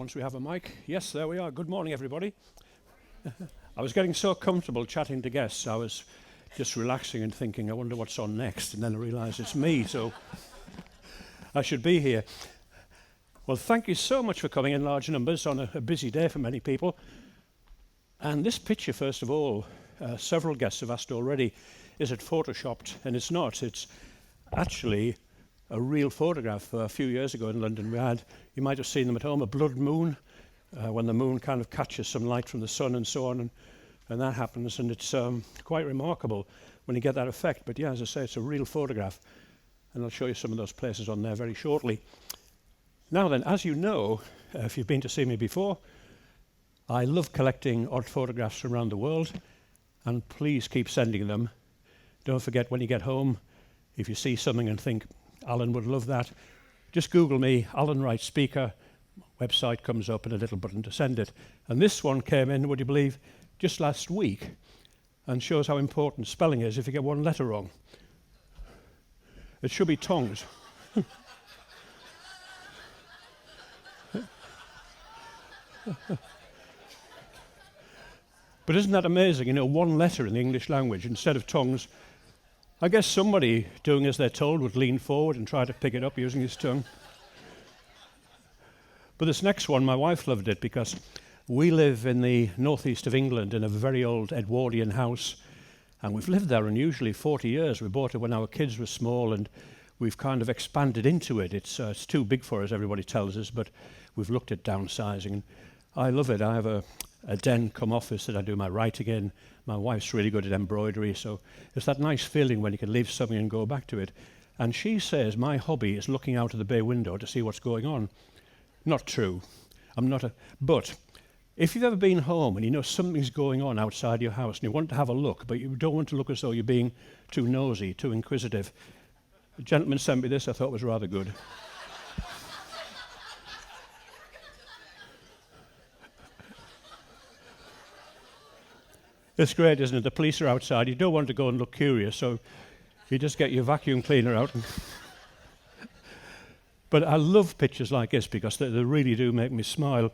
once we have a mic. Yes, there we are. Good morning, everybody. I was getting so comfortable chatting to guests, I was just relaxing and thinking, I wonder what's on next, and then I realised it's me, so I should be here. Well, thank you so much for coming in large numbers on a busy day for many people. And this picture, first of all, several guests have asked already, is it photoshopped? And it's not. It's actually a real photograph. A few years ago in London we had, you might have seen them at home, a blood moon, when the moon kind of catches some light from the sun and so on, and that happens, and it's quite remarkable when you get that effect. But yeah, as I say, it's a real photograph, and I'll show you some of those places on there very shortly. Now then, as you know, if you've been to see me before, I love collecting odd photographs from around the world, and please keep sending them. Don't forget, when you get home, if you see something and think, Alan would love that, just Google me, Alan Wright Speaker, website comes up and a little button to send it. And this one came in, would you believe, just last week, and shows how important spelling is if you get one letter wrong. It should be tongs. But isn't that amazing? You know, one letter in the English language instead of tongues. I guess somebody doing as they're told would lean forward and try to pick it up using his tongue. But this next one, my wife loved it because we live in the northeast of England in a very old Edwardian house, and we've lived there unusually 40 years. We bought it when our kids were small, and we've kind of expanded into it. It's too big for us, everybody tells us, but we've looked at downsizing, and I love it. I have a den come office that I do my writing in. My wife's really good at embroidery, so it's that nice feeling when you can leave something and go back to it. And she says my hobby is looking out of the bay window to see what's going on. Not true. I'm not a... But if you've ever been home and you know something's going on outside your house and you want to have a look, but you don't want to look as though you're being too nosy, too inquisitive. A gentleman sent me this, I thought was rather good. It's great, isn't it? The police are outside. You don't want to go and look curious, so you just get your vacuum cleaner out. But I love pictures like this because they really do make me smile.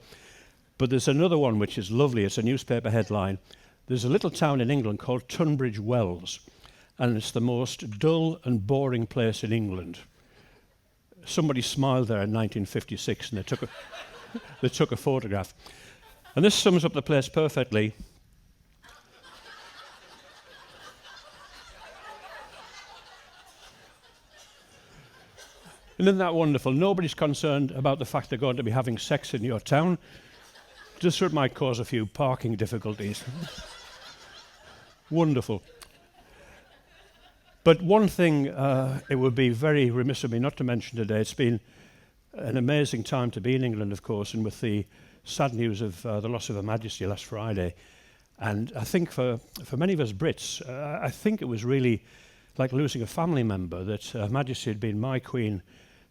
But there's another one which is lovely. It's a newspaper headline. There's a little town in England called Tunbridge Wells, and it's the most dull and boring place in England. Somebody smiled there in 1956, and they took a photograph. And this sums up the place perfectly. And isn't that wonderful? Nobody's concerned about the fact they're going to be having sex in your town. Just it might cause a few parking difficulties. Wonderful. But one thing it would be very remiss of me not to mention today, it's been an amazing time to be in England, of course, and with the sad news of the loss of Her Majesty last Friday. And I think for many of us Brits, I think it was really like losing a family member, that Her Majesty had been my Queen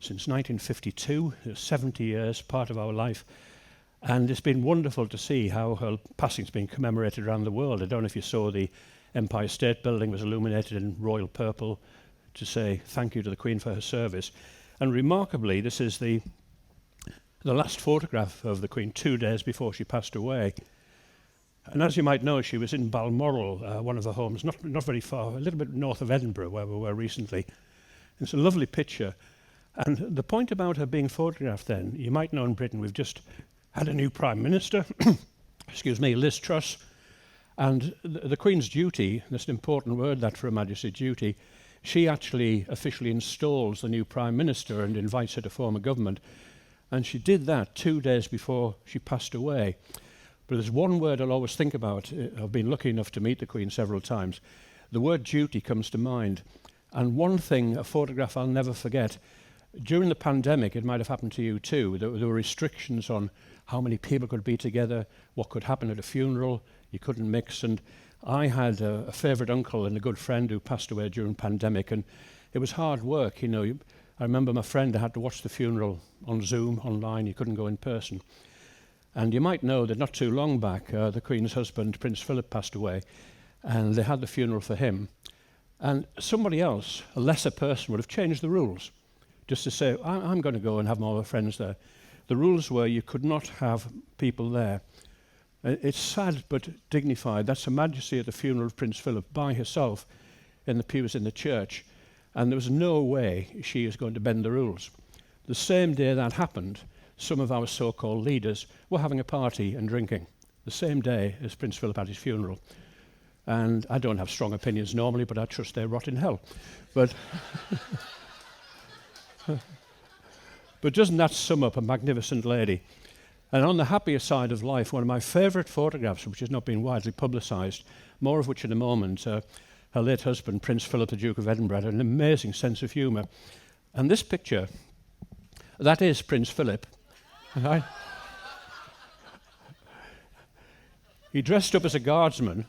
since 1952, 70 years, part of our life. And it's been wonderful to see how her passing's been commemorated around the world. I don't know if you saw the Empire State Building was illuminated in royal purple to say thank you to the Queen for her service. And remarkably, this is the last photograph of the Queen 2 days before she passed away. And as you might know, she was in Balmoral, one of her homes, not very far, a little bit north of Edinburgh, where we were recently. It's a lovely picture. And the point about her being photographed then, you might know in Britain we've just had a new Prime Minister, excuse me, Liz Truss, and the Queen's duty, that's an important word, that for Her Majesty's duty, she actually officially installs the new Prime Minister and invites her to form a government. And she did that 2 days before she passed away. But there's one word I'll always think about. I've been lucky enough to meet the Queen several times. The word duty comes to mind. And one thing, a photograph I'll never forget, during the pandemic, it might have happened to you too, there were restrictions on how many people could be together, what could happen at a funeral, you couldn't mix. And I had a favourite uncle and a good friend who passed away during pandemic, and it was hard work, you know. I remember my friend had to watch the funeral on Zoom, online, he couldn't go in person. And you might know that not too long back, the Queen's husband, Prince Philip, passed away, and they had the funeral for him. And somebody else, a lesser person, would have changed the rules, just to say, I'm going to go and have my other friends there. the rules were you could not have people there. It's sad but dignified. That's Her Majesty at the funeral of Prince Philip by herself in the pews in the church, and there was no way she was going to bend the rules. The same day that happened, some of our so-called leaders were having a party and drinking, the same day as Prince Philip had his funeral. And I don't have strong opinions normally, but I trust they rot in hell. But but doesn't that sum up a magnificent lady? And on the happier side of life, one of my favourite photographs, which has not been widely publicised, more of which in a moment, her late husband, Prince Philip, the Duke of Edinburgh, had an amazing sense of humour. And this picture, that is Prince Philip. Right? He dressed up as a guardsman.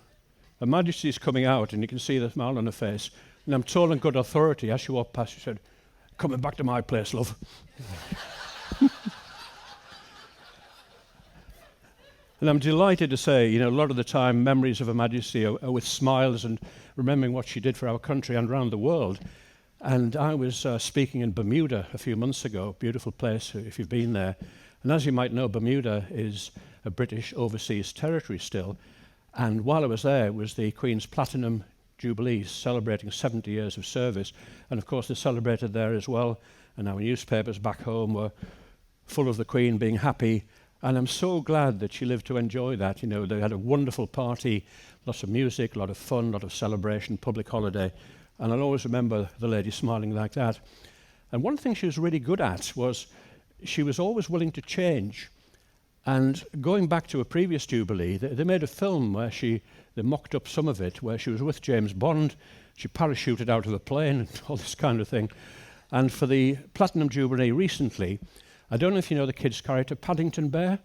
Her Majesty's coming out, and you can see the smile on her face. And I'm told on good authority, as she walked past, she said, "Coming back to my place, love." And I'm delighted to say, a lot of the time memories of Her Majesty are with smiles and remembering what she did for our country and around the world. And I was speaking in Bermuda a few months ago, beautiful place if you've been there. And as you might know, Bermuda is a British overseas territory still. And while I was there, it was the Queen's Platinum Jubilee, celebrating 70 years of service. And of course, they celebrated there as well. And our newspapers back home were full of the Queen being happy. And I'm so glad that she lived to enjoy that. They had a wonderful party, lots of music, a lot of fun, a lot of celebration, public holiday. And I'll always remember the lady smiling like that. And one thing she was really good at was she was always willing to change. And going back to a previous Jubilee, they made a film where they mocked up some of it, where she was with James Bond, she parachuted out of a plane and all this kind of thing. And for the Platinum Jubilee recently, I don't know if you know the kid's character, Paddington Bear.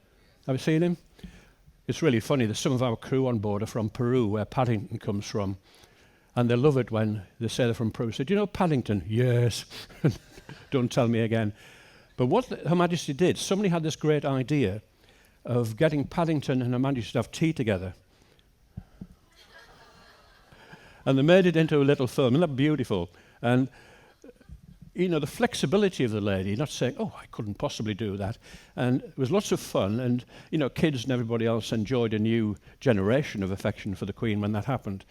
Have you seen him? It's really funny. There's some of our crew on board are from Peru, where Paddington comes from. And they love it when they say they're from Peru. So, do you know Paddington? Yes. Don't tell me again. But what Her Majesty did, somebody had this great idea of getting Paddington and Her Majesty to have tea together. And they made it into a little film. Isn't that beautiful? And the flexibility of the lady, not saying, "Oh, I couldn't possibly do that." And it was lots of fun. And, kids and everybody else enjoyed a new generation of affection for the Queen when that happened.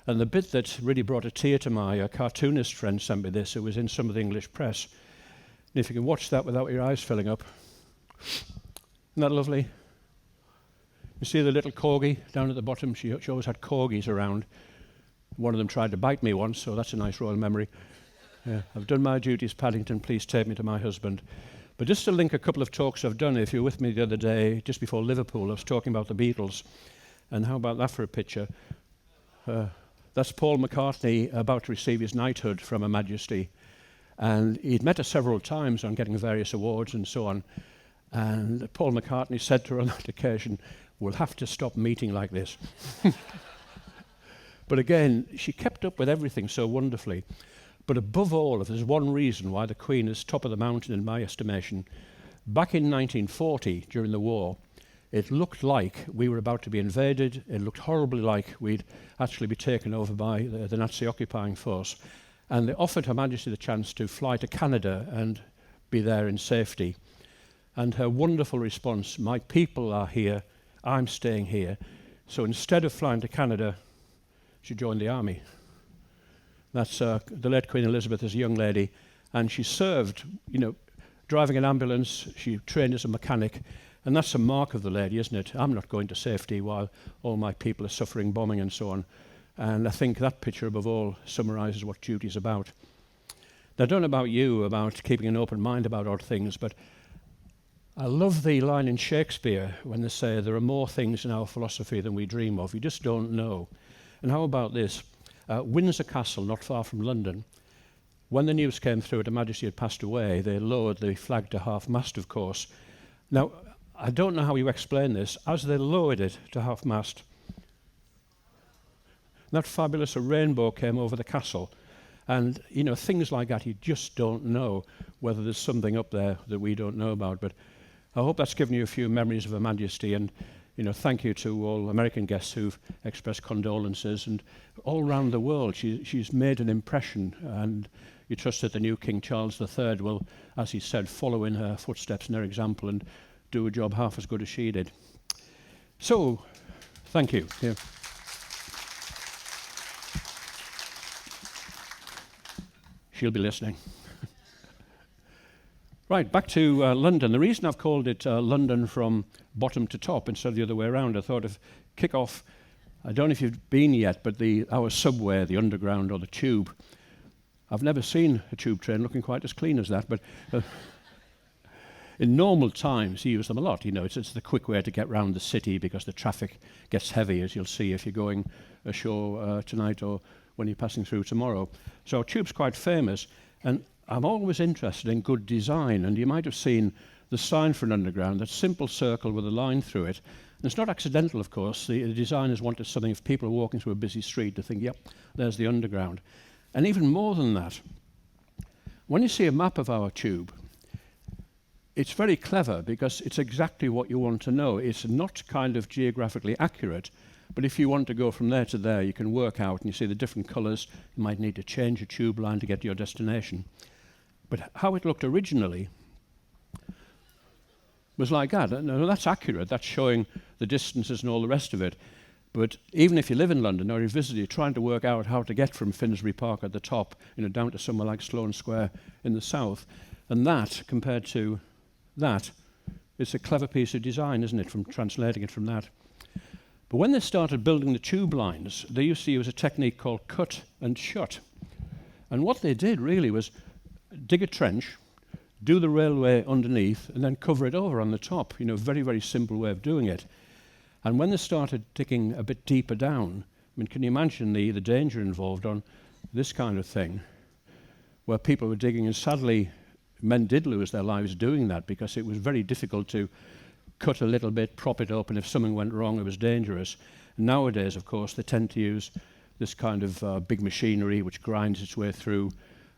And the bit that really brought a tear to my cartoonist friend sent me this. It was in some of the English press. And if you can watch that without your eyes filling up. Isn't that lovely? You see the little corgi down at the bottom? She always had corgis around. One of them tried to bite me once, so that's a nice royal memory. Yeah, I've done my duties, Paddington, please take me to my husband. But just to link a couple of talks I've done, if you were with me the other day, just before Liverpool, I was talking about the Beatles. And how about that for a picture? That's Paul McCartney about to receive his knighthood from Her Majesty. And he'd met her several times on getting various awards and so on. And Paul McCartney said to her on that occasion, "We'll have to stop meeting like this." But again, she kept up with everything so wonderfully. But above all, if there's one reason why the Queen is top of the mountain in my estimation, back in 1940, during the war, it looked like we were about to be invaded. It looked horribly like we'd actually be taken over by the Nazi occupying force. And they offered Her Majesty the chance to fly to Canada and be there in safety. And her wonderful response, "My people are here, I'm staying here." So instead of flying to Canada, she joined the army. That's the late Queen Elizabeth as a young lady, and she served, driving an ambulance. She trained as a mechanic, and that's a mark of the lady, isn't it? I'm not going to safety while all my people are suffering bombing and so on. And I think that picture, above all, summarises what duty's about. Now, I don't know about you, about keeping an open mind about odd things, but I love the line in Shakespeare when they say there are more things in our philosophy than we dream of. You just don't know. And how about this? Windsor Castle, not far from London, when the news came through that Her Majesty had passed away, they lowered the flag to half-mast, of course. Now, I don't know how you explain this. As they lowered it to half-mast, that fabulous rainbow came over the castle. And, things like that, you just don't know whether there's something up there that we don't know about. But I hope that's given you a few memories of Her Majesty. And, thank you to all American guests who've expressed condolences, and all around the world she's made an impression, and you trust that the new King Charles III will, as he said, follow in her footsteps and her example and do a job half as good as she did. So, thank you. Yeah. She'll be listening. Right, back to London. The reason I've called it London from bottom to top instead of the other way around, I thought of kick off, I don't know if you've been yet, but our subway, the underground or the tube, I've never seen a tube train looking quite as clean as that, but in normal times you use them a lot. It's the quick way to get round the city because the traffic gets heavy, as you'll see if you're going ashore tonight or when you're passing through tomorrow. So tube's quite famous, and I'm always interested in good design, and you might have seen the sign for an underground, that simple circle with a line through it. And it's not accidental, of course. The designers wanted something, if people are walking through a busy street, to think, yep, there's the underground. And even more than that, when you see a map of our tube, it's very clever because it's exactly what you want to know. It's not kind of geographically accurate, but if you want to go from there to there, you can work out, and you see the different colours. You might need to change a tube line to get to your destination. But how it looked originally was like that. No, that's accurate. That's showing the distances and all the rest of it. But even if you live in London or you visit, you're trying to work out how to get from Finsbury Park at the top, down to somewhere like Sloane Square in the south. And that, compared to that, it's a clever piece of design, isn't it, from translating it from that. But when they started building the tube lines, they used to use a technique called cut and shut. And what they did really was dig a trench, do the railway underneath, and then cover it over on the top. Very, very simple way of doing it. And when they started digging a bit deeper down, can you imagine the danger involved on this kind of thing, where people were digging, and sadly, men did lose their lives doing that because it was very difficult to cut a little bit, prop it up, and if something went wrong, it was dangerous. And nowadays, of course, they tend to use this kind of big machinery which grinds its way through,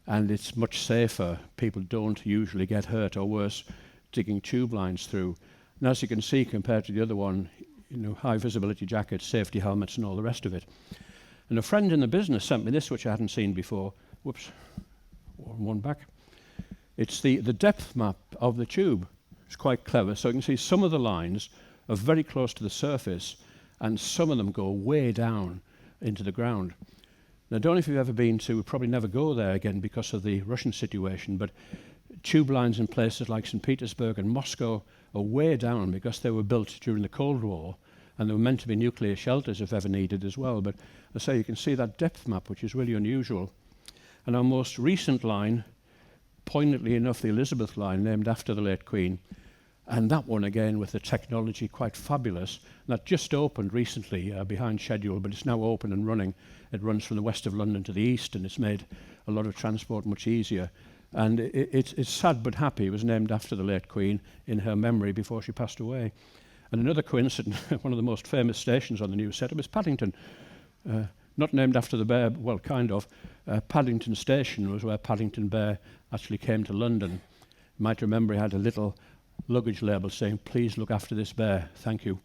and it's much safer. People don't usually get hurt or worse digging tube lines through. And as you can see, compared to the other one, high visibility jackets, safety helmets, and all the rest of it. And a friend in the business sent me this, which I hadn't seen before. Whoops, one back. It's the depth map of the tube. It's quite clever. So you can see some of the lines are very close to the surface, and some of them go way down into the ground. Now, I don't know if you've ever been to, we'll probably never go there again because of the Russian situation, but tube lines in places like St. Petersburg and Moscow are way down because they were built during the Cold War, and they were meant to be nuclear shelters if ever needed as well. But I say you can see that depth map, which is really unusual. And our most recent line, poignantly enough, the Elizabeth line, named after the late Queen, and that one again with the technology quite fabulous. And that just opened recently behind schedule, but it's now open and running. It runs from the west of London to the east, and it's made a lot of transport much easier. And it's sad but happy. It was named after the late Queen in her memory before she passed away. And another coincidence, one of the most famous stations on the new set was Paddington. Not named after the bear, well, kind of. Paddington Station was where Paddington Bear actually came to London. You might remember he had a little luggage label saying, "Please look after this bear, thank you."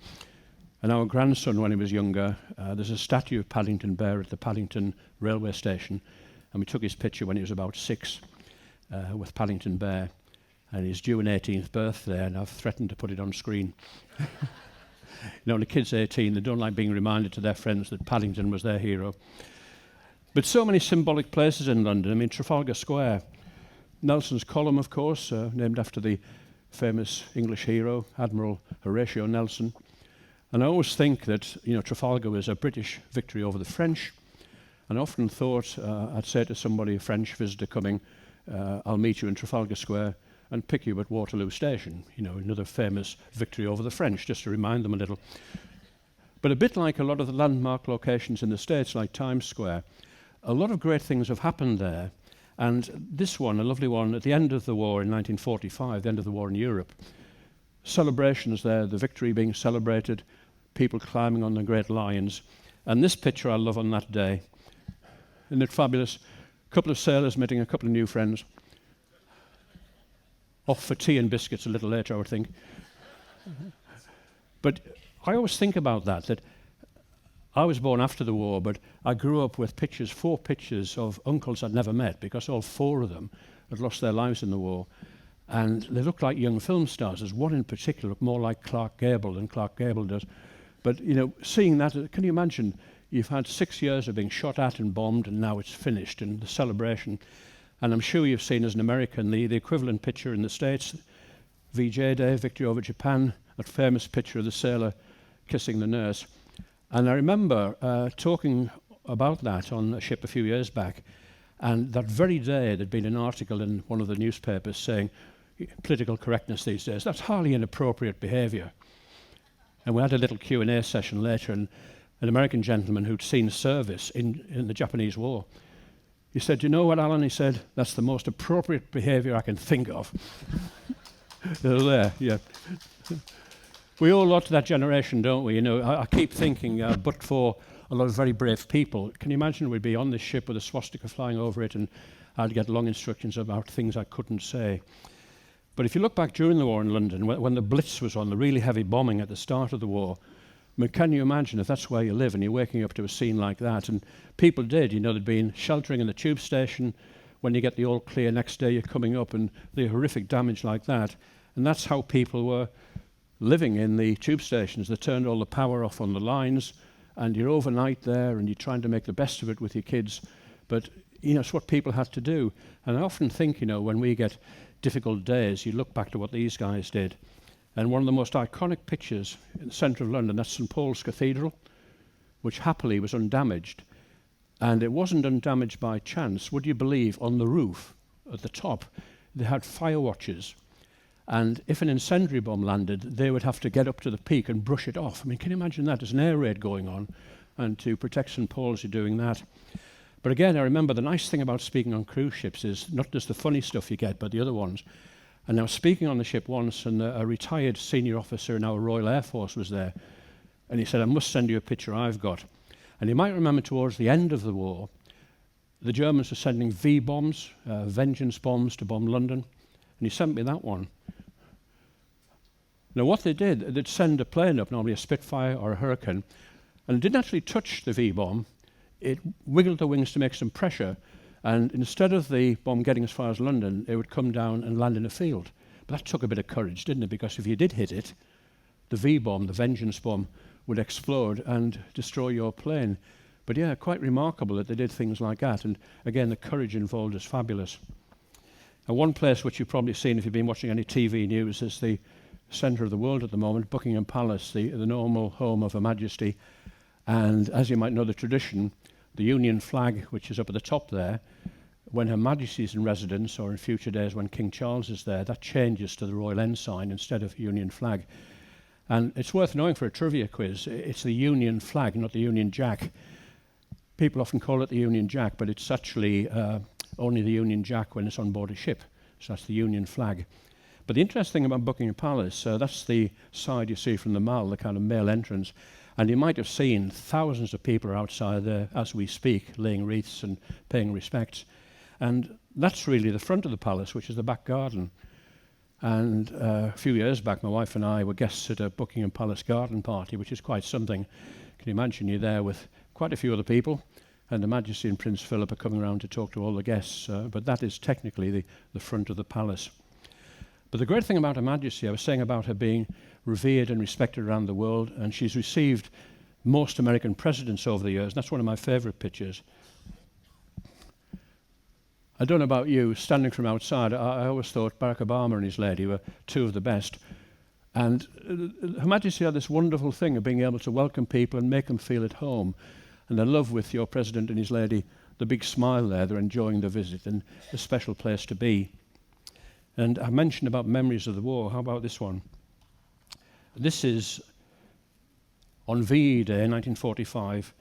And our grandson, when he was younger, there's a statue of Paddington Bear at the Paddington railway station, and we took his picture when he was about 6 with Paddington Bear, and he's due an 18th birthday, and I've threatened to put it on screen. When a kid's 18, they don't like being reminded to their friends that Paddington was their hero. But so many symbolic places in London. Trafalgar Square, Nelson's Column, of course, named after the famous English hero, Admiral Horatio Nelson. And I always think that, Trafalgar was a British victory over the French. And I often thought I'd say to somebody, a French visitor coming, I'll meet you in Trafalgar Square and pick you at Waterloo Station, another famous victory over the French, just to remind them a little. But a bit like a lot of the landmark locations in the States, like Times Square, a lot of great things have happened there. And this one, a lovely one, at the end of the war in 1945, the end of the war in Europe, celebrations there, the victory being celebrated, people climbing on the great lions. And this picture I love on that day. Isn't it fabulous? A couple of sailors meeting a couple of new friends. Off for tea and biscuits a little later, I would think. But I always think about that I was born after the war, but I grew up with pictures, 4 pictures of uncles I'd never met, because all 4 of them had lost their lives in the war. And they looked like young film stars. There's one in particular looked more like Clark Gable than Clark Gable does. But, seeing that, can you imagine, you've had 6 years of being shot at and bombed, and now it's finished, and the celebration. And I'm sure you've seen, as an American, the equivalent picture in the States, VJ Day, victory over Japan, that famous picture of the sailor kissing the nurse. And I remember talking about that on a ship a few years back, and that very day there'd been an article in one of the newspapers saying, political correctness these days, that's highly inappropriate behaviour. And we had a little Q&A session later, and an American gentleman who'd seen service in the Japanese War, he said, "You know what, Alan?" He said, "That's the most appropriate behaviour I can think of." There, yeah. We all lot to that generation, don't we? I keep thinking, but for a lot of very brave people, can you imagine we'd be on this ship with a swastika flying over it, and I'd get long instructions about things I couldn't say. But if you look back during the war in London, when the Blitz was on, the really heavy bombing at the start of the war, can you imagine if that's where you live and you're waking up to a scene like that? And people did, they'd been sheltering in the tube station. When you get the all clear next day, you're coming up, and the horrific damage like that. And that's how people were living in the tube stations. They turned all the power off on the lines, and you're overnight there, and you're trying to make the best of it with your kids. But, it's what people had to do. And I often think, when we get difficult days, you look back to what these guys did. And one of the most iconic pictures in the centre of London, that's St Paul's Cathedral, which happily was undamaged. And it wasn't undamaged by chance. Would you believe, on the roof, at the top, they had fire watches. And if an incendiary bomb landed, they would have to get up to the peak and brush it off. Can you imagine that? There's an air raid going on, and to protect St Paul's, you're doing that. But again, I remember the nice thing about speaking on cruise ships is not just the funny stuff you get, but the other ones. And I was speaking on the ship once, and a retired senior officer in our Royal Air Force was there. And he said, "I must send you a picture I've got." And you might remember towards the end of the war, the Germans were sending V-bombs, vengeance bombs, to bomb London. And he sent me that one. Now, what they did, they'd send a plane up, normally a Spitfire or a Hurricane, and it didn't actually touch the V-bomb. It wiggled the wings to make some pressure, and instead of the bomb getting as far as London, it would come down and land in a field. But that took a bit of courage, didn't it? Because if you did hit it, the V-bomb, the vengeance bomb, would explode and destroy your plane. But yeah, quite remarkable that they did things like that. And again, the courage involved is fabulous. And one place which you've probably seen if you've been watching any TV news is the centre of the world at the moment, Buckingham Palace, the normal home of Her Majesty. And as you might know, the tradition, the Union flag, which is up at the top there, when Her Majesty's in residence, or in future days when King Charles is there, that changes to the Royal Ensign instead of Union flag. And it's worth knowing for a trivia quiz, it's the Union flag, not the Union Jack. People often call it the Union Jack, but it's actually only the Union Jack when it's on board a ship. So that's the Union flag. But the interesting thing about Buckingham Palace, that's the side you see from the Mall, the kind of male entrance. And you might have seen thousands of people are outside there as we speak, laying wreaths and paying respects. And that's really the front of the palace, which is the back garden. And a few years back, my wife and I were guests at a Buckingham Palace garden party, which is quite something. Can you imagine you're there with quite a few other people, and Her Majesty and Prince Philip are coming around to talk to all the guests. But that is technically the front of the palace. But the great thing about Her Majesty, I was saying about her being revered and respected around the world, and she's received most American presidents over the years. And that's one of my favourite pictures. I don't know about you, standing from outside, I always thought Barack Obama and his lady were two of the best. And Her Majesty had this wonderful thing of being able to welcome people and make them feel at home. And I love with your president and his lady, the big smile there, they're enjoying the visit, and a special place to be. And I mentioned about memories of the war. How about this one? This is on VE Day, 1945.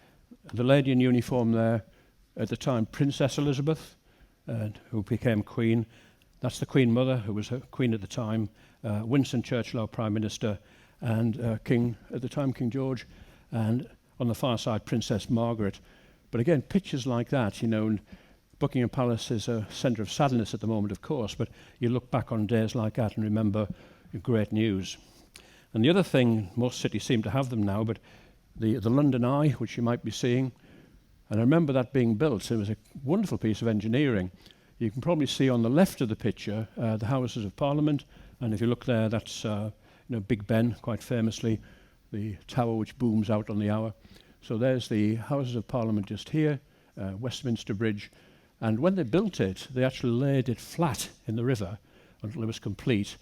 The lady in uniform there, at the time, Princess Elizabeth, who became Queen. That's the Queen Mother, who was Queen at the time. Winston Churchill, our Prime Minister, and King, at the time, King George. And on the far side, Princess Margaret. But again, pictures like that, and Buckingham Palace is a centre of sadness at the moment, of course, but you look back on days like that and remember great news. And the other thing, most cities seem to have them now, but the London Eye, which you might be seeing, and I remember that being built. It was a wonderful piece of engineering. You can probably see on the left of the picture the Houses of Parliament, and if you look there, that's Big Ben, quite famously, the tower which booms out on the hour. So there's the Houses of Parliament just here, Westminster Bridge, and when they built it, they actually laid it flat in the river until it was complete.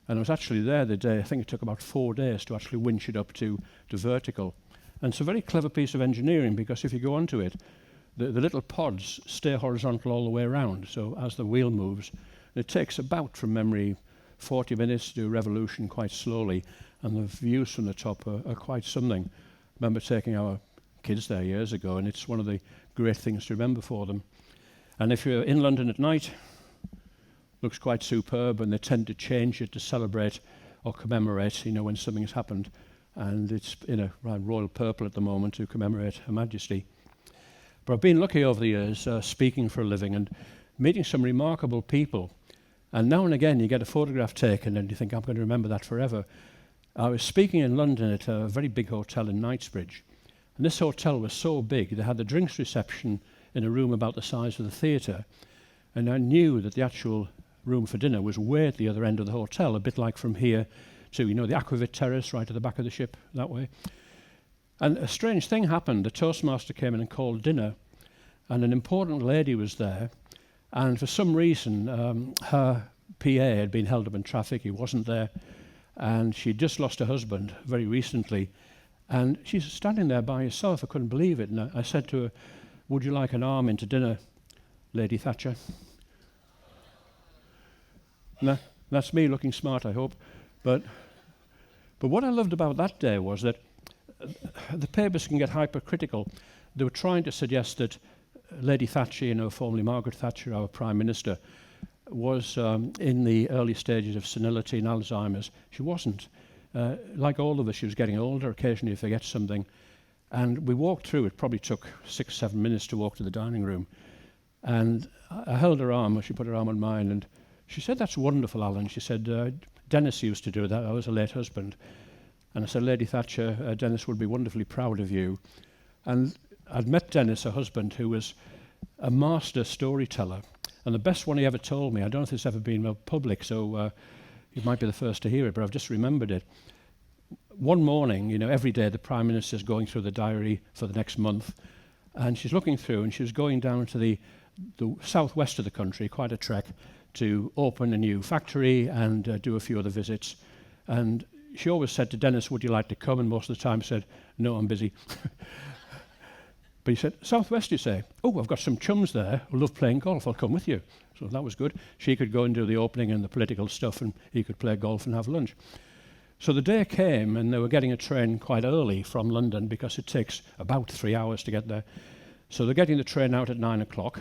And I was actually there the day, I think it took about 4 days to actually winch it up to vertical. And it's a very clever piece of engineering, because if you go onto it, the little pods stay horizontal all the way around. So as the wheel moves, it takes about, from memory, 40 minutes to do a revolution quite slowly. And the views from the top are quite something. I remember taking our kids there years ago, and it's one of the great things to remember for them. And if you're in London at night, looks quite superb, and they tend to change it to celebrate or commemorate, when something's happened. And it's in a royal purple at the moment to commemorate Her Majesty. But I've been lucky over the years, speaking for a living and meeting some remarkable people. And now and again you get a photograph taken and you think, I'm going to remember that forever. I was speaking in London at a very big hotel in Knightsbridge. And this hotel was so big, they had the drinks reception in a room about the size of the theatre. And I knew that the actual room for dinner was way at the other end of the hotel, a bit like from here to, the Aquavit Terrace right at the back of the ship, that way. And a strange thing happened. The Toastmaster came in and called dinner, and an important lady was there, and for some reason, her PA had been held up in traffic. He wasn't there, and she'd just lost her husband very recently, and she's standing there by herself. I couldn't believe it, and I said to her, would you like an arm into dinner, Lady Thatcher? No, that's me looking smart, I hope. But what I loved about that day was that the papers can get hypercritical. They were trying to suggest that Lady Thatcher, formerly Margaret Thatcher, our Prime Minister, was in the early stages of senility and Alzheimer's. She wasn't. Like all of us, she was getting older, occasionally you forget something. And we walked through, it probably took 6-7 minutes to walk to the dining room. And I held her arm, she put her arm on mine, and she said, that's wonderful, Alan. She said, Dennis used to do that. I was a late husband. And I said, Lady Thatcher, Dennis would be wonderfully proud of you. And I'd met Dennis, her husband, who was a master storyteller. And the best one he ever told me, I don't know if it's ever been made public, so you might be the first to hear it, but I've just remembered it. One morning, every day the Prime Minister's going through the diary for the next month, and she's looking through, and she was going down to the southwest of the country, quite a trek, to open a new factory and do a few other visits. And she always said to Dennis, would you like to come? And most of the time said, no, I'm busy. But he said, southwest, you say? Oh, I've got some chums there who love playing golf. I'll come with you. So that was good. She could go and do the opening and the political stuff, and he could play golf and have lunch. So the day came, and they were getting a train quite early from London because it takes about 3 hours to get there. So they're getting the train out at 9 o'clock.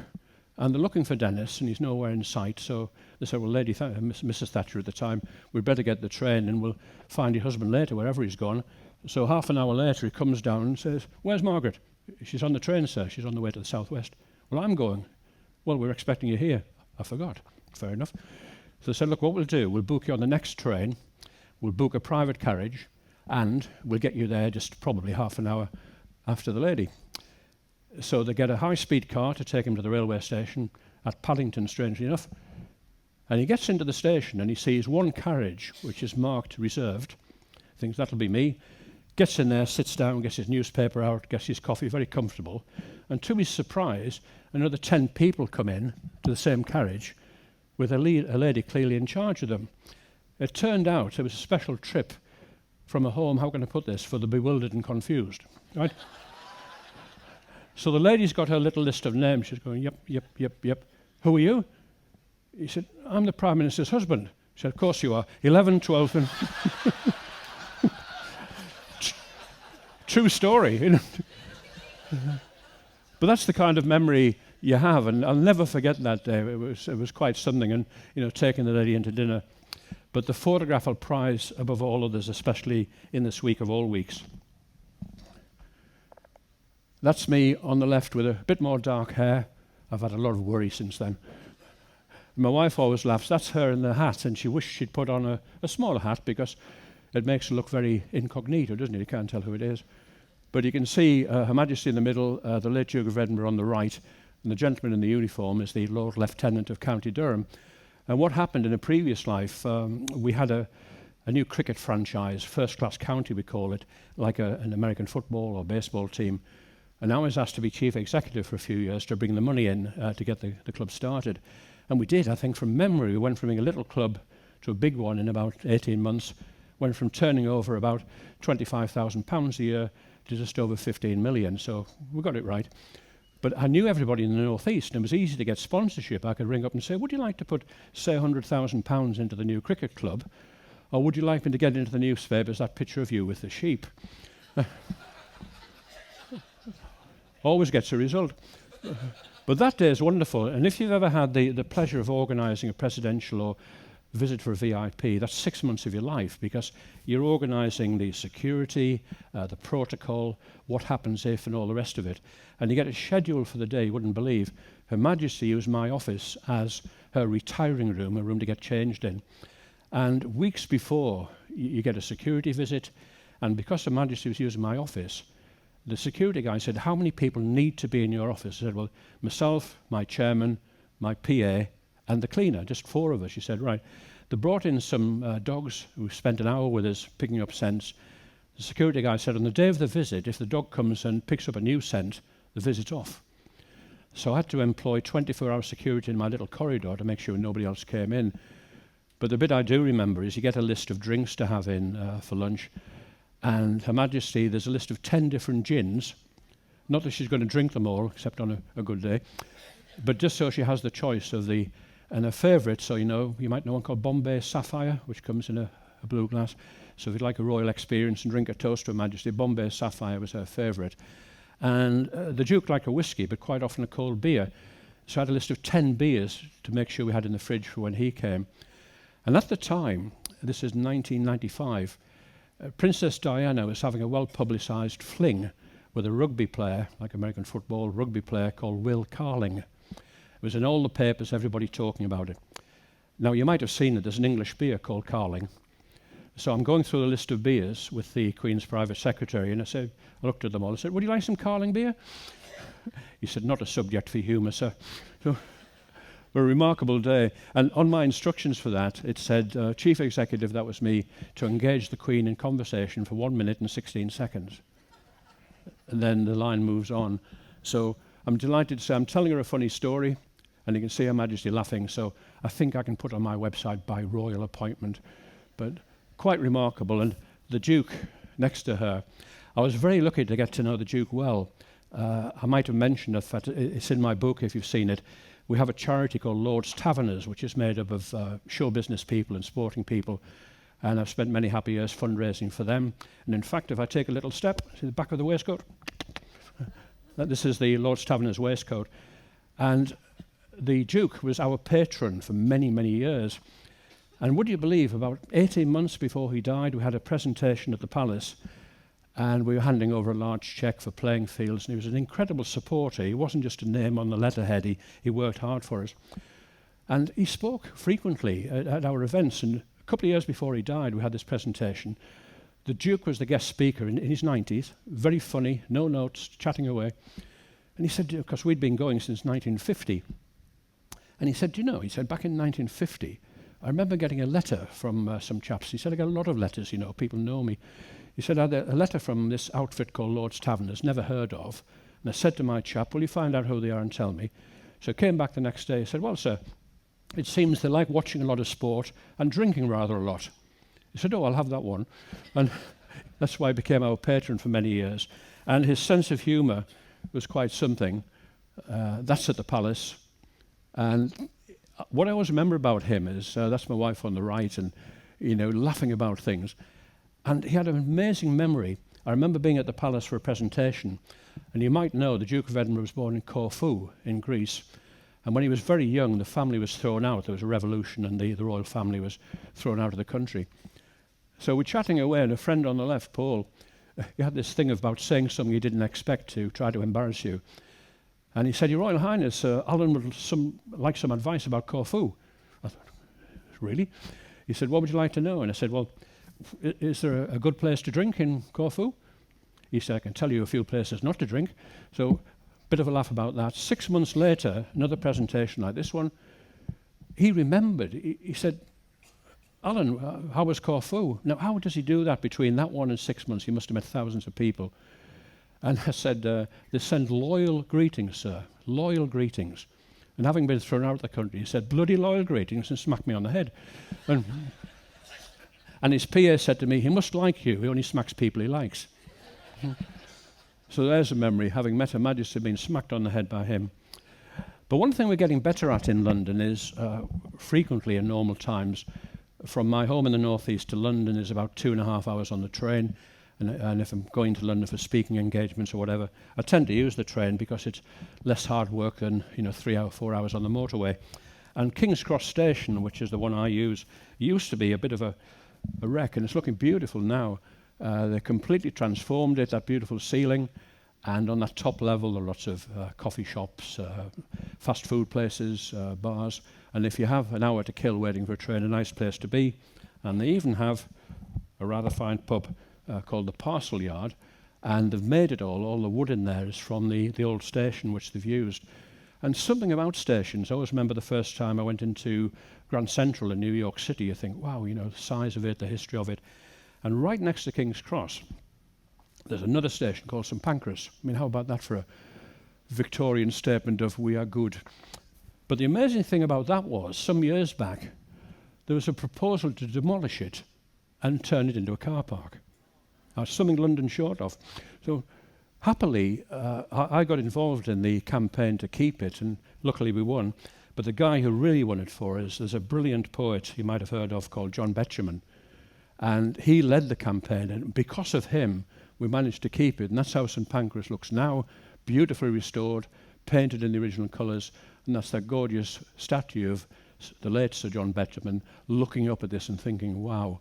And they're looking for Dennis, and he's nowhere in sight. So they said, well, Mrs. Thatcher at the time, we'd better get the train and we'll find your husband later, wherever he's gone. So half an hour later, he comes down and says, where's Margaret? She's on the train, sir. She's on the way to the southwest. Well, I'm going. Well, we're expecting you here. I forgot. Fair enough. So they said, look, what we'll do, we'll book you on the next train, we'll book a private carriage, and we'll get you there just probably half an hour after the lady. So they get a high-speed car to take him to the railway station at Paddington, strangely enough. And he gets into the station and he sees one carriage, which is marked reserved. Thinks, that'll be me. Gets in there, sits down, gets his newspaper out, gets his coffee, very comfortable. And to his surprise, another 10 people come in to the same carriage with a lady clearly in charge of them. It turned out it was a special trip from a home, how can I put this, for the bewildered and confused. Right? So the lady's got her little list of names. She's going, yep, yep, yep, yep. Who are you? He said, I'm the Prime Minister's husband. She said, of course you are. 11, 12, and... True story. But that's the kind of memory you have, and I'll never forget that day. It was quite something, and taking the lady into dinner. But the photograph I'll prize above all others, especially in this week of all weeks. That's me on the left with a bit more dark hair. I've had a lot of worry since then. My wife always laughs. That's her in the hat, and she wished she'd put on a smaller hat because it makes it look very incognito, doesn't it? You can't tell who it is. But you can see Her Majesty in the middle, the late Duke of Edinburgh on the right, and the gentleman in the uniform is the Lord Lieutenant of County Durham. And what happened in a previous life, we had a new cricket franchise, first-class county we call it, like an American football or baseball team. And I was asked to be chief executive for a few years to bring the money in to get the club started. And we did, I think, from memory. We went from being a little club to a big one in about 18 months, went from turning over about £25,000 a year to just over 15 million. So we got it right. But I knew everybody in the North East, and it was easy to get sponsorship. I could ring up and say, would you like to put, say, £100,000 into the new cricket club? Or would you like me to get into the newspapers that picture of you with the sheep? Always gets a result. But that day is wonderful. And if you've ever had the pleasure of organising a presidential or visit for a VIP, that's 6 months of your life, because you're organising the security, the protocol, what happens if, and all the rest of it. And you get a schedule for the day you wouldn't believe. Her Majesty used my office as her retiring room, a room to get changed in. And weeks before, you get a security visit, and because Her Majesty was using my office, the security guy said, how many people need to be in your office? I said, well, myself, my chairman, my PA, and the cleaner, just 4 of us. She said, right. They brought in some dogs who spent an hour with us picking up scents. The security guy said, on the day of the visit, if the dog comes and picks up a new scent, the visit's off. So I had to employ 24-hour security in my little corridor to make sure nobody else came in. But the bit I do remember is you get a list of drinks to have in for lunch. And Her Majesty, there's a list of 10 different gins. Not that she's going to drink them all, except on a good day. But just so she has the choice of the... And her favourite, so you know, you might know one called Bombay Sapphire, which comes in a blue glass. So if you'd like a royal experience and drink a toast to Her Majesty, Bombay Sapphire was her favourite. And the Duke liked a whiskey, but quite often a cold beer. So I had a list of 10 beers to make sure we had in the fridge for when he came. And at the time, this is 1995, Princess Diana was having a well-publicised fling with a rugby player, like American football, rugby player called Will Carling. It was in all the papers, everybody talking about it. Now, you might have seen it, there's an English beer called Carling. So I'm going through the list of beers with the Queen's private secretary, and I looked at them all, I said, would you like some Carling beer? He said, not a subject for humour, sir. So, a remarkable day. And on my instructions for that, it said, Chief Executive, that was me, to engage the Queen in conversation for 1 minute and 16 seconds. And then the line moves on. So I'm delighted to say I'm telling her a funny story, and you can see Her Majesty laughing, so I think I can put on my website by royal appointment. But quite remarkable. And the Duke next to her, I was very lucky to get to know the Duke well. I might have mentioned it, it's in my book if you've seen it. We have a charity called Lord's Taverners, which is made up of show business people and sporting people. And I've spent many happy years fundraising for them. And in fact, if I take a little step, see the back of the waistcoat? This is the Lord's Taverners waistcoat. And the Duke was our patron for many, many years. And would you believe, about 18 months before he died, we had a presentation at the palace, and we were handing over a large cheque for playing fields, and he was an incredible supporter. He wasn't just a name on the letterhead, he worked hard for us. And he spoke frequently at our events, and a couple of years before he died, we had this presentation. The Duke was the guest speaker in his 90s, very funny, no notes, chatting away. And he said, because we'd been going since 1950, and he said, do you know, he said, back in 1950, I remember getting a letter from some chaps. He said, I get a lot of letters, you know, people know me. He said, I had a letter from this outfit called Lord's Taverners, never heard of. And I said to my chap, will you find out who they are and tell me? So I came back the next day. He said, well, sir, it seems they like watching a lot of sport and drinking rather a lot. He said, oh, I'll have that one. And that's why he became our patron for many years. And his sense of humour was quite something. That's at the palace. And what I always remember about him is, that's my wife on the right, and, you know, laughing about things. And he had an amazing memory. I remember being at the palace for a presentation, and you might know the Duke of Edinburgh was born in Corfu in Greece. And when he was very young, the family was thrown out. There was a revolution, and the royal family was thrown out of the country. So we're chatting away, and a friend on the left, Paul, he had this thing about saying something he didn't expect to, try to embarrass you. And he said, Your Royal Highness, Alan would like some advice about Corfu. I thought, really? He said, what would you like to know? And I said, well, is there a good place to drink in Corfu? He said, I can tell you a few places not to drink. So, bit of a laugh about that. 6 months later, another presentation like this one, he remembered. He said, Alan, how was Corfu? Now, how does he do that between that one and 6 months? He must have met thousands of people. And I said, they send loyal greetings, sir, loyal greetings. And having been thrown out of the country, he said, bloody loyal greetings, and smacked me on the head. And his PA said to me, he must like you, he only smacks people he likes. So there's a memory, having met Her Majesty, being smacked on the head by him. But one thing we're getting better at in London is, frequently in normal times, from my home in the northeast to London is about 2.5 hours on the train. And if I'm going to London for speaking engagements or whatever, I tend to use the train because it's less hard work than 4 hours on the motorway. And King's Cross Station, which is the one I use, used to be a bit of a wreck, and it's looking beautiful now. They completely transformed it, that beautiful ceiling, and on that top level there are lots of coffee shops, fast food places, bars, and if you have an hour to kill waiting for a train, a nice place to be. And they even have a rather fine pub called the Parcel Yard, and they've made it all the wood in there is from the old station which they've used. And something about stations, I always remember the first time I went into Grand Central in New York City, you think, wow, the size of it, the history of it. And right next to King's Cross, there's another station called St Pancras. I mean, how about that for a Victorian statement of we are good? But the amazing thing about that was, some years back, there was a proposal to demolish it and turn it into a car park. Something London short of. So happily, I got involved in the campaign to keep it, and luckily we won. But the guy who really won it for us, there's a brilliant poet you might have heard of called John Betjeman, and he led the campaign, and because of him, we managed to keep it, and that's how St Pancras looks now, beautifully restored, painted in the original colours, and that's that gorgeous statue of the late Sir John Betjeman looking up at this and thinking, wow.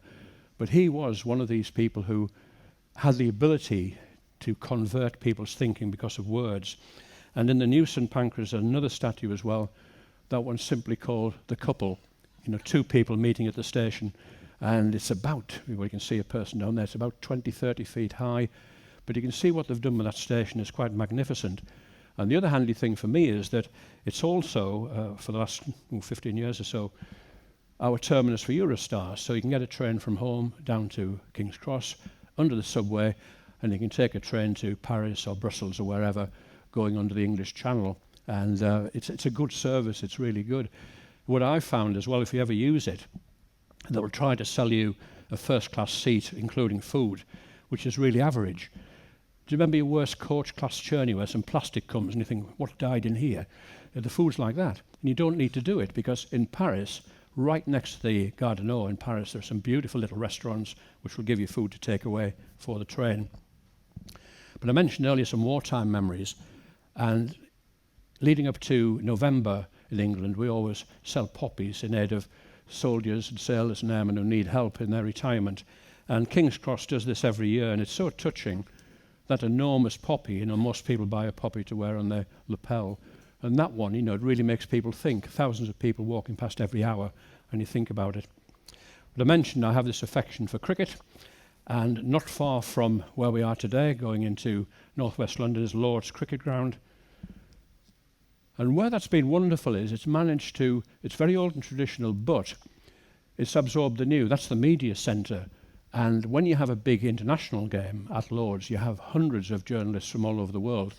But he was one of these people who had the ability to convert people's thinking because of words. And in the new St Pancras, there's another statue as well. That one's simply called The Couple. Two people meeting at the station. And it's about, you can see a person down there, it's about 20, 30 feet high. But you can see what they've done with that station is quite magnificent. And the other handy thing for me is that it's also, for the last 15 years or so, our terminus for Eurostar. So you can get a train from home down to King's Cross, under the subway, and you can take a train to Paris or Brussels or wherever, going under the English Channel. And it's a good service, it's really good. What I found as well, if you ever use it, they will try to sell you a first-class seat, including food, which is really average. Do you remember your worst coach-class journey where some plastic comes and you think, what died in here? The food's like that. And you don't need to do it, because in Paris, right next to the Gare du Nord in Paris, there's some beautiful little restaurants which will give you food to take away for the train. But I mentioned earlier some wartime memories, and leading up to November in England, we always sell poppies in aid of soldiers and sailors and airmen who need help in their retirement. And King's Cross does this every year, and it's so touching, that enormous poppy, most people buy a poppy to wear on their lapel. And that one, it really makes people think. Thousands of people walking past every hour, and you think about it. But I mentioned I have this affection for cricket, and not far from where we are today, going into northwest London, is Lord's Cricket Ground. And where that's been wonderful is it's very old and traditional, but it's absorbed the new. That's the media centre. And when you have a big international game at Lord's, you have hundreds of journalists from all over the world.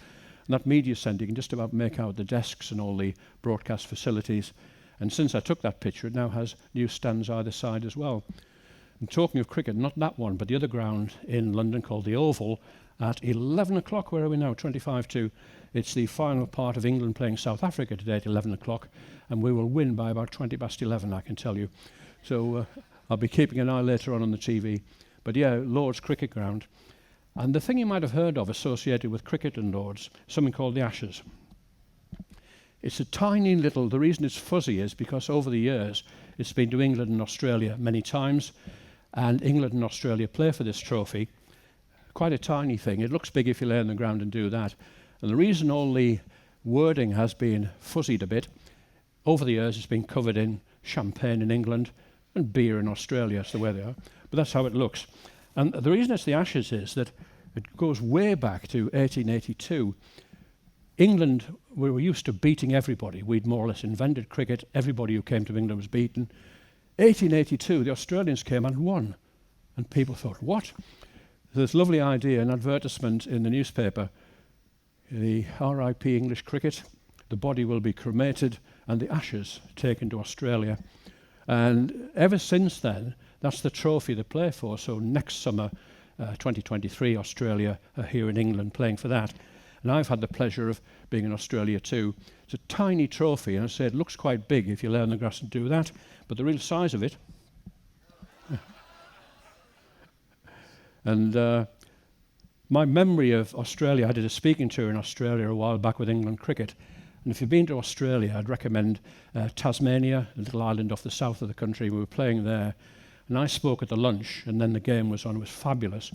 And that media centre, you can just about make out the desks and all the broadcast facilities. And since I took that picture, it now has news stands either side as well. And talking of cricket, not that one, but the other ground in London called the Oval, at 11 o'clock, where are we now, 25 to, it's the final part of England playing South Africa today at 11 o'clock, and we will win by about 20 past 11, I can tell you. So I'll be keeping an eye later on the TV. But yeah, Lord's Cricket Ground. And the thing you might have heard of associated with cricket and Lord's, something called the Ashes. It's a tiny little, the reason it's fuzzy is because over the years it's been to England and Australia many times, and England and Australia play for this trophy. Quite a tiny thing. It looks big if you lay on the ground and do that. And the reason all the wording has been fuzzied a bit, over the years it's been covered in champagne in England and beer in Australia, that's the way they are. but that's how it looks. And the reason it's the Ashes is that it goes way back to 1882. England, we were used to beating everybody. We'd more or less invented cricket. Everybody who came to England was beaten. 1882, the Australians came and won. And people thought, what? There's this lovely idea, an advertisement in the newspaper, the RIP English cricket, the body will be cremated and the ashes taken to Australia. And ever since then, that's the trophy they play for. So next summer, 2023, Australia are here in England playing for that. And I've had the pleasure of being in Australia too. It's a tiny trophy, and I say it looks quite big if you lay on the grass and do that, but the real size of it. And my memory of Australia, I did a speaking tour in Australia a while back with England cricket. And if you've been to Australia, I'd recommend Tasmania, a little island off the south of the country. We were playing there. And I spoke at the lunch, and then the game was on. It was fabulous.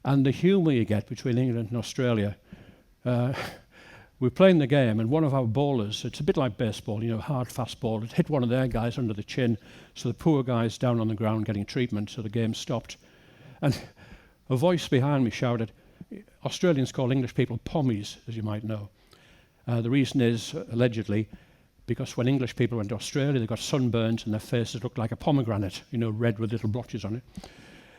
And the humour you get between England and Australia. We were playing the game, and one of our bowlers, it's a bit like baseball, you know, hard, fast ball, it hit one of their guys under the chin, so the poor guy's down on the ground getting treatment, so the game stopped. And a voice behind me shouted, Australians call English people pommies, as you might know. The reason is, allegedly, because when English people went to Australia, they got sunburns and their faces looked like a pomegranate, you know, red with little blotches on it.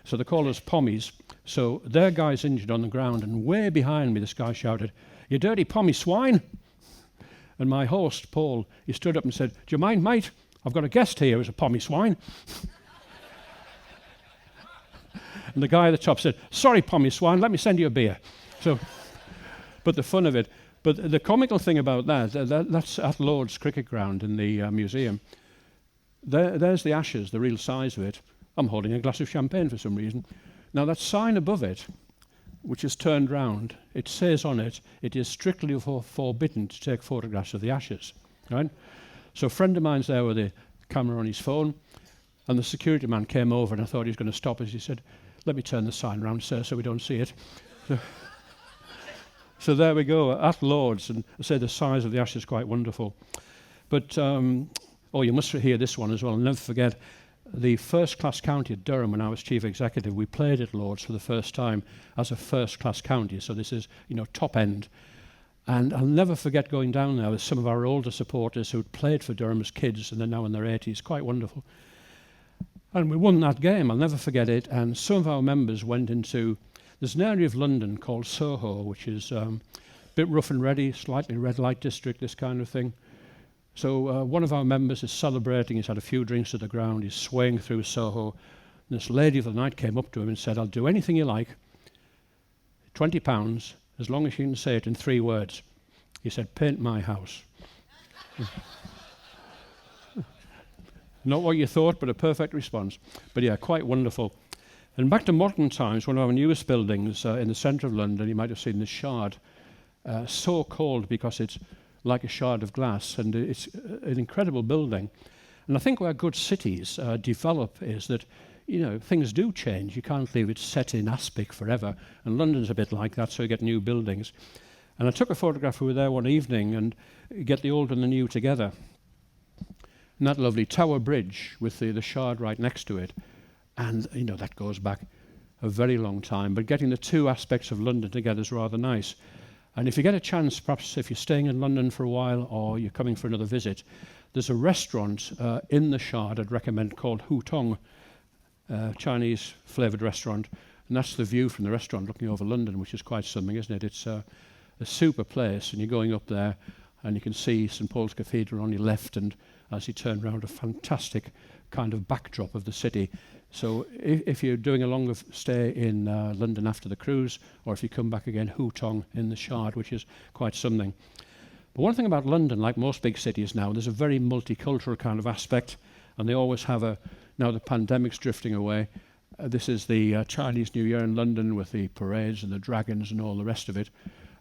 So they call us pommies. So their guy's injured on the ground, and way behind me, this guy shouted, "You dirty pommy swine!" And my host, Paul, he stood up and said, "Do you mind, mate? I've got a guest here who's a pommy swine." And the guy at the top said, "Sorry, pommy swine, let me send you a beer." So, but the fun of it. But the comical thing about that's at Lord's cricket ground in the museum. There's the Ashes, the real size of it. I'm holding a glass of champagne for some reason. Now that sign above it, which is turned round, it says on it, it is strictly forbidden to take photographs of the Ashes. Right? So a friend of mine's there with a camera on his phone, and the security man came over, and I thought he was going to stop us. He said, "Let me turn the sign round, sir, so we don't see it." So there we go, at Lord's, and I say the size of the Ashes is quite wonderful. But, you must hear this one as well. I'll never forget, the first-class county at Durham, when I was chief executive, we played at Lord's for the first time as a first-class county, so this is, you know, top end. And I'll never forget going down there with some of our older supporters who'd played for Durham as kids, and they're now in their 80s, quite wonderful. And we won that game, I'll never forget it, and some of our members went into... There's an area of London called Soho, which is a bit rough and ready, slightly red light district, this kind of thing. So one of our members is celebrating, he's had a few drinks at the ground, he's swaying through Soho. And this lady of the night came up to him and said, "I'll do anything you like, £20, as long as you can say it in 3 words. He said, "Paint my house." Not what you thought, but a perfect response. But yeah, quite wonderful. And back to modern times, one of our newest buildings in the centre of London, you might have seen the Shard, so called because it's like a shard of glass, and it's an incredible building. And I think where good cities develop is that, you know, things do change. You can't leave it set in aspic forever, and London's a bit like that, so you get new buildings. And I took a photograph, we were there one evening, and you get the old and the new together. And that lovely Tower Bridge with the Shard right next to it. And, you know, that goes back a very long time. But getting the two aspects of London together is rather nice. And if you get a chance, perhaps if you're staying in London for a while or you're coming for another visit, there's a restaurant in the Shard I'd recommend called Hutong, Chinese flavoured restaurant. And that's the view from the restaurant looking over London, which is quite something, isn't it? It's a super place, and you're going up there and you can see St Paul's Cathedral on your left, and as you turn around, a fantastic kind of backdrop of the city. So if you're doing a longer stay in London after the cruise, or if you come back again, Hutong in the Shard, which is quite something. But one thing about London, like most big cities now, there's a very multicultural kind of aspect, and they always have now the pandemic's drifting away. This is the Chinese New Year in London with the parades and the dragons and all the rest of it.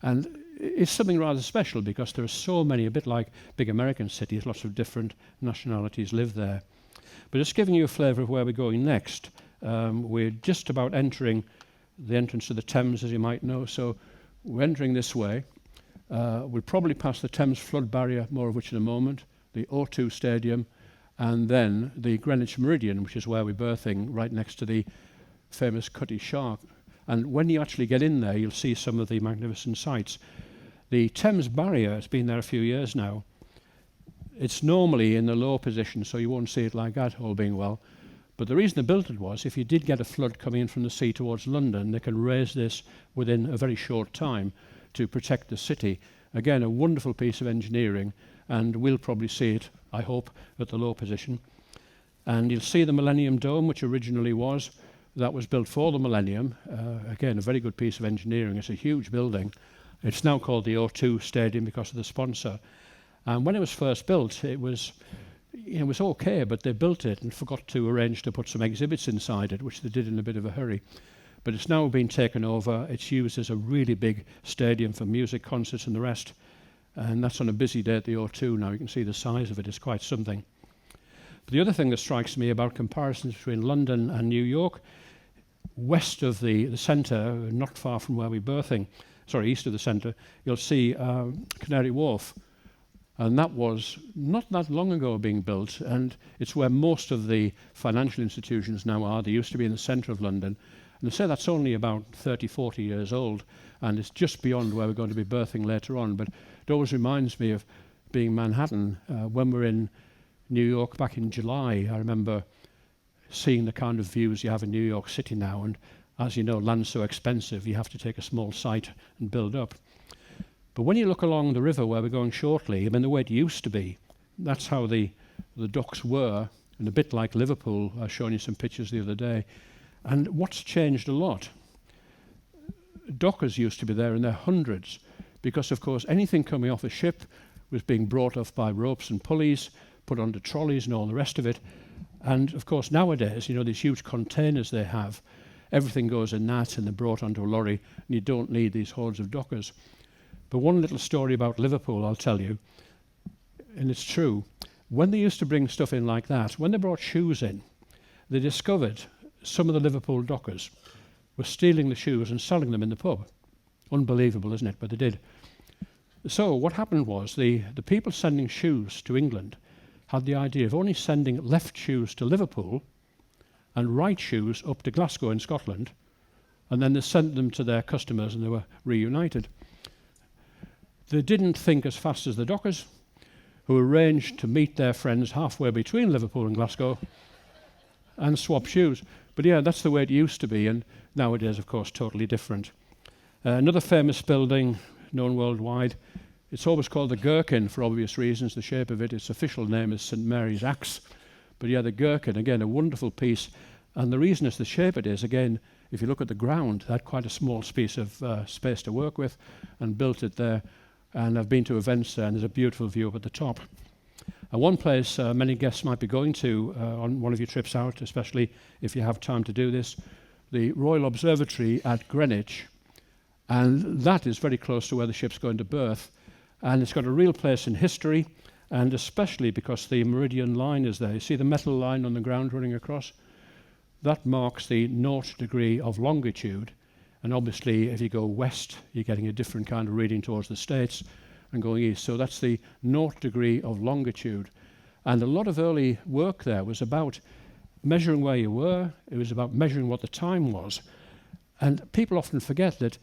And it's something rather special because there are so many, a bit like big American cities, lots of different nationalities live there. But just giving you a flavour of where we're going next, we're just about entering the entrance to the Thames, as you might know. So we're entering this way. We'll probably pass the Thames flood barrier, more of which in a moment, the O2 Stadium, and then the Greenwich Meridian, which is where we're berthing, right next to the famous Cutty Shark. And when you actually get in there, you'll see some of the magnificent sights. The Thames Barrier has been there a few years now. It's normally in the low position, so you won't see it like that, all being well. But the reason they built it was, if you did get a flood coming in from the sea towards London, they can raise this within a very short time to protect the city. Again, a wonderful piece of engineering, and we'll probably see it, I hope, at the low position. And you'll see the Millennium Dome, which originally was. That was built for the Millennium. Again, a very good piece of engineering. It's a huge building. It's now called the O2 Stadium because of the sponsor. And when it was first built, it was okay, but they built it and forgot to arrange to put some exhibits inside it, which they did in a bit of a hurry. But it's now been taken over. It's used as a really big stadium for music, concerts and the rest. And that's on a busy day at the O2 now. You can see the size of it is quite something. But the other thing that strikes me about comparisons between London and New York, west of the centre, not far from where we're berthing, east of the centre, you'll see Canary Wharf. And that was not that long ago being built, and it's where most of the financial institutions now are. They used to be in the centre of London. And they say that's only about 30, 40 years old, and it's just beyond where we're going to be berthing later on. But it always reminds me of being Manhattan. When we're in New York back in July, I remember seeing the kind of views you have in New York City now. And as you know, land's so expensive, you have to take a small site and build up. But when you look along the river where we're going shortly, I mean, the way it used to be, that's how the docks were, and a bit like Liverpool. I was showing you some pictures the other day. And what's changed a lot? Dockers used to be there in their hundreds, because, of course, anything coming off a ship was being brought off by ropes and pulleys, put onto trolleys and all the rest of it. And, of course, nowadays, these huge containers they have, everything goes in that and they're brought onto a lorry, and you don't need these hordes of dockers. But one little story about Liverpool, I'll tell you, and it's true. When they used to bring stuff in like that, when they brought shoes in, they discovered some of the Liverpool dockers were stealing the shoes and selling them in the pub. Unbelievable, isn't it? But they did. So what happened was the people sending shoes to England had the idea of only sending left shoes to Liverpool and right shoes up to Glasgow in Scotland, and then they sent them to their customers and they were reunited. They didn't think as fast as the dockers, who arranged to meet their friends halfway between Liverpool and Glasgow and swap shoes. But yeah, that's the way it used to be, and nowadays, of course, totally different. Another famous building known worldwide, it's always called the Gherkin for obvious reasons, the shape of it. Its official name is St. Mary's Axe. But yeah, the Gherkin, again, a wonderful piece. And the reason it's the shape it is, again, if you look at the ground, they had quite a small piece of space to work with and built it there. And I've been to events there, and there's a beautiful view up at the top. One place many guests might be going to on one of your trips out, especially if you have time to do this, the Royal Observatory at Greenwich. And that is very close to where the ship's going to berth. And it's got a real place in history, and especially because the meridian line is there. You see the metal line on the ground running across? That marks the 0 degree of longitude. And obviously, if you go west, you're getting a different kind of reading towards the States, and going east. So that's the 0 degree of longitude. And a lot of early work there was about measuring where you were. It was about measuring what the time was. And people often forget that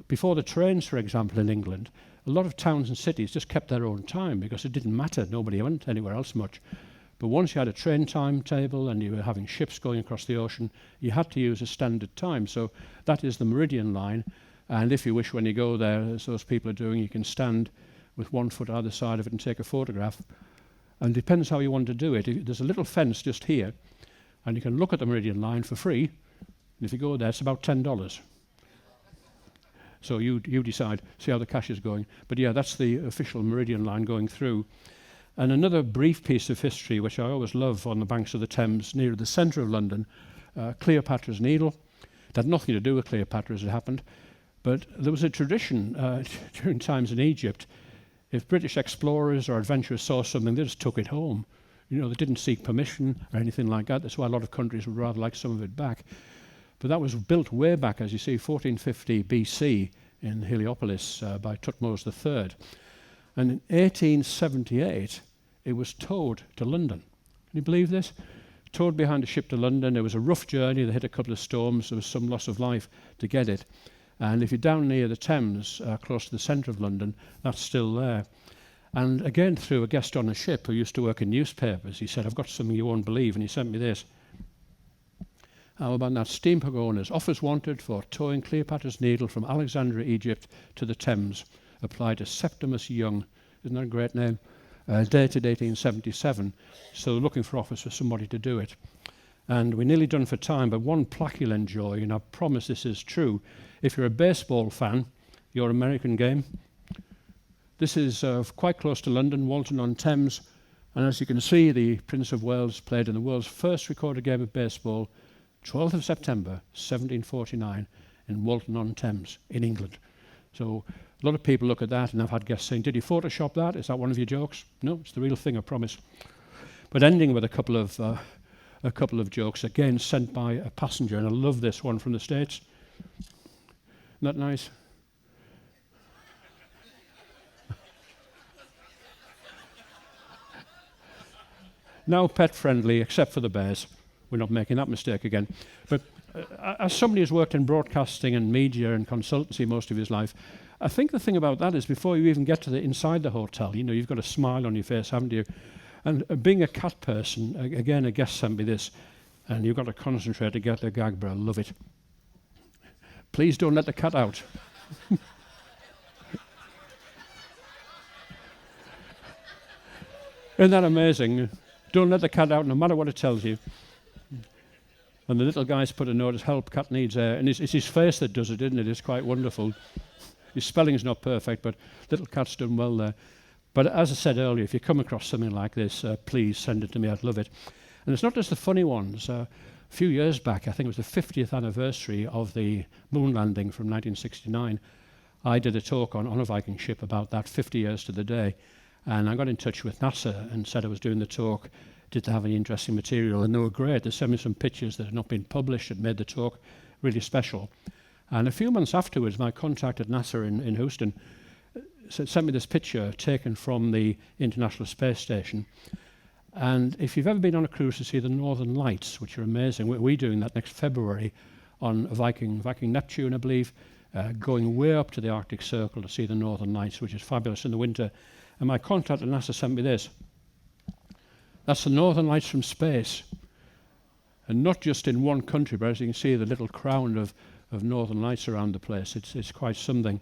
before the trains, for example, in England, a lot of towns and cities just kept their own time because it didn't matter. Nobody went anywhere else much. But once you had a train timetable and you were having ships going across the ocean, you had to use a standard time. So that is the meridian line. And if you wish, when you go there, as those people are doing, you can stand with one foot either side of it and take a photograph. And it depends how you want to do it. There's a little fence just here, and you can look at the meridian line for free. And if you go there, it's about $10. So you decide, see how the cash is going. But yeah, that's the official meridian line going through. And another brief piece of history, which I always love on the banks of the Thames, near the centre of London, Cleopatra's Needle. It had nothing to do with Cleopatra, as it happened. But there was a tradition during times in Egypt. If British explorers or adventurers saw something, they just took it home. They didn't seek permission or anything like that. That's why a lot of countries would rather like some of it back. But that was built way back, as you see, 1450 BC in Heliopolis by Thutmose III. And in 1878, it was towed to London. you believe this? Towed behind a ship to London. It was a rough journey. They hit a couple of storms. There was some loss of life to get it. And if you're down near the Thames, close to the centre of London, that's still there. And again, through a guest on a ship who used to work in newspapers, he said, I've got something you won't believe. And he sent me this. How about that? Steampunk owners. Offers wanted for towing Cleopatra's Needle from Alexandria, Egypt to the Thames. Applied to Septimus Young. Isn't that a great name? Dated 1877. So looking for offers for somebody to do it. And we're nearly done for time, but one plaque you'll enjoy, and I promise this is true. If you're a baseball fan, your American game, this is quite close to London, Walton-on-Thames, and as you can see, the Prince of Wales played in the world's first recorded game of baseball, 12th of September, 1749, in Walton-on-Thames, in England. So a lot of people look at that, and I've had guests saying, did you Photoshop that? Is that one of your jokes? No, it's the real thing, I promise. But ending with a couple of jokes, again, sent by a passenger, and I love this one from the States. Isn't that nice? Now pet friendly, except for the bears. We're not making that mistake again. But as somebody who's worked in broadcasting and media and consultancy most of his life, I think the thing about that is before you even get to the inside the hotel, you've got a smile on your face, haven't you? And being a cat person, again, a guest sent me this, and you've got to concentrate to get the gag, but I love it. Please don't let the cat out. Isn't that amazing? Don't let the cat out, no matter what it tells you. And the little guy's put a notice, help, cat needs air. And it's his face that does it, isn't it? It's quite wonderful. His spelling's not perfect, but little cat's done well there. But as I said earlier, if you come across something like this, please send it to me. I'd love it. And it's not just the funny ones. A few years back, I think it was the 50th anniversary of the moon landing from 1969, I did a talk on a Viking ship about that, 50 years to the day. And I got in touch with NASA and said I was doing the talk, did they have any interesting material? And they were great. They sent me some pictures that had not been published that made the talk really special. And a few months afterwards, my contact at NASA in Houston sent me this picture taken from the International Space Station. And if you've ever been on a cruise to see the Northern Lights, which are amazing, we're doing that next February on a Viking Neptune, I believe, going way up to the Arctic Circle to see the Northern Lights, which is fabulous in the winter. And my contact at NASA sent me this. That's the Northern Lights from space. And not just in one country, but as you can see, the little crown of Northern Lights around the place. It's quite something.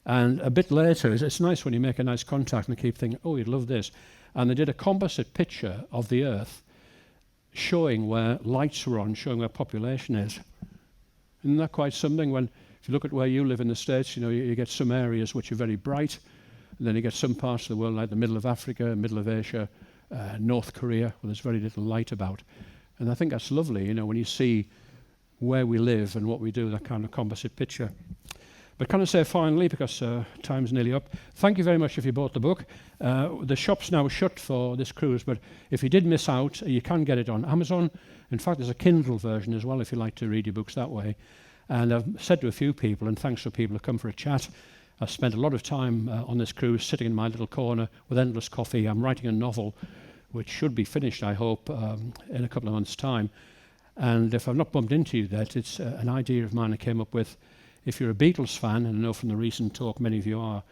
And a bit later, it's nice when you make a nice contact and keep thinking, oh, you'd love this. And they did a composite picture of the Earth showing where lights were on, showing where population is. Isn't that quite something? When, if you look at where you live in the States, you get some areas which are very bright, and then you get some parts of the world like the middle of Africa, middle of Asia, North Korea, where there's very little light about. And I think that's lovely, when you see where we live and what we do, that kind of composite picture. But can I say finally, because time's nearly up, thank you very much if you bought the book. The shop's now shut for this cruise, but if you did miss out, you can get it on Amazon. In fact, there's a Kindle version as well if you like to read your books that way. And I've said to a few people, and thanks for people who come for a chat, I've spent a lot of time on this cruise sitting in my little corner with endless coffee. I'm writing a novel, which should be finished, I hope, in a couple of months' time. And if I've not bumped into you yet, it's an idea of mine I came up with. If you're a Beatles fan, and I know from the recent talk many of you are,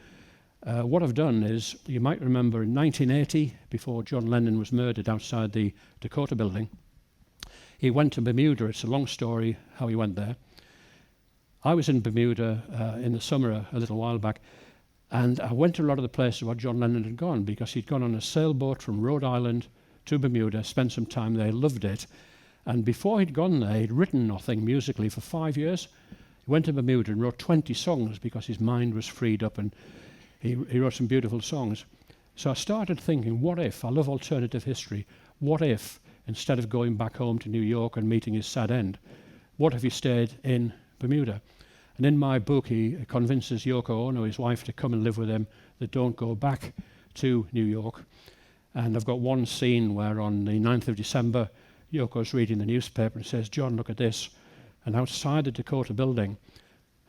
what I've done is, you might remember in 1980, before John Lennon was murdered outside the Dakota building, he went to Bermuda. It's a long story how he went there. I was in Bermuda in the summer a little while back, and I went to a lot of the places where John Lennon had gone, because he'd gone on a sailboat from Rhode Island to Bermuda, spent some time there, loved it. And before he'd gone there, he'd written nothing musically for 5 years. He went to Bermuda and wrote 20 songs because his mind was freed up, and he wrote some beautiful songs. So I started thinking, what if, I love alternative history, what if, instead of going back home to New York and meeting his sad end, what if he stayed in Bermuda? And in my book, he convinces Yoko Ono, his wife, to come and live with him, that don't go back to New York. And I've got one scene where on the 9th of December, Yoko's reading the newspaper and says, John, look at this. And outside the Dakota building,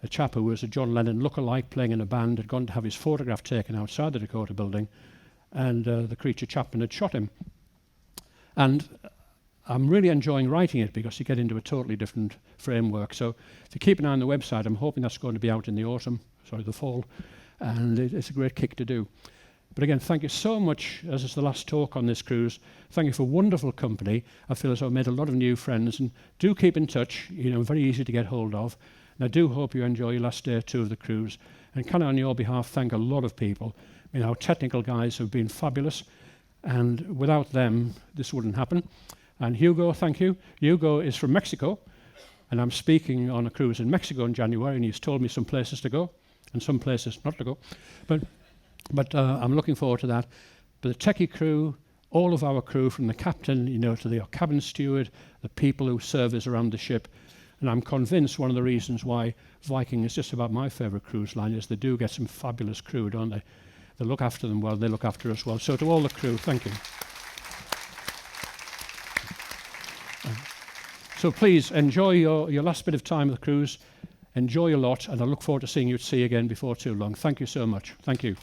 a chap who was a John Lennon lookalike playing in a band had gone to have his photograph taken outside the Dakota building, and the creature Chapman had shot him. And I'm really enjoying writing it because you get into a totally different framework. So if you keep an eye on the website, I'm hoping that's going to be out in the fall, and it's a great kick to do. But again, thank you so much, as is the last talk on this cruise. Thank you for wonderful company. I feel as though I've made a lot of new friends, and do keep in touch. Very easy to get hold of. And I do hope you enjoy your last day or two of the cruise. And can I, on your behalf, thank a lot of people. Our technical guys have been fabulous, and without them, this wouldn't happen. And Hugo, thank you. Hugo is from Mexico, and I'm speaking on a cruise in Mexico in January, and he's told me some places to go and some places not to go. But I'm looking forward to that. But the techie crew, all of our crew, from the captain, to the cabin steward, the people who serve us around the ship, and I'm convinced one of the reasons why Viking is just about my favourite cruise line is they do get some fabulous crew, don't they? They look after them well, they look after us well. So to all the crew, thank you. So please enjoy your last bit of time of the cruise. Enjoy a lot, and I look forward to seeing you at sea again before too long. Thank you so much. Thank you.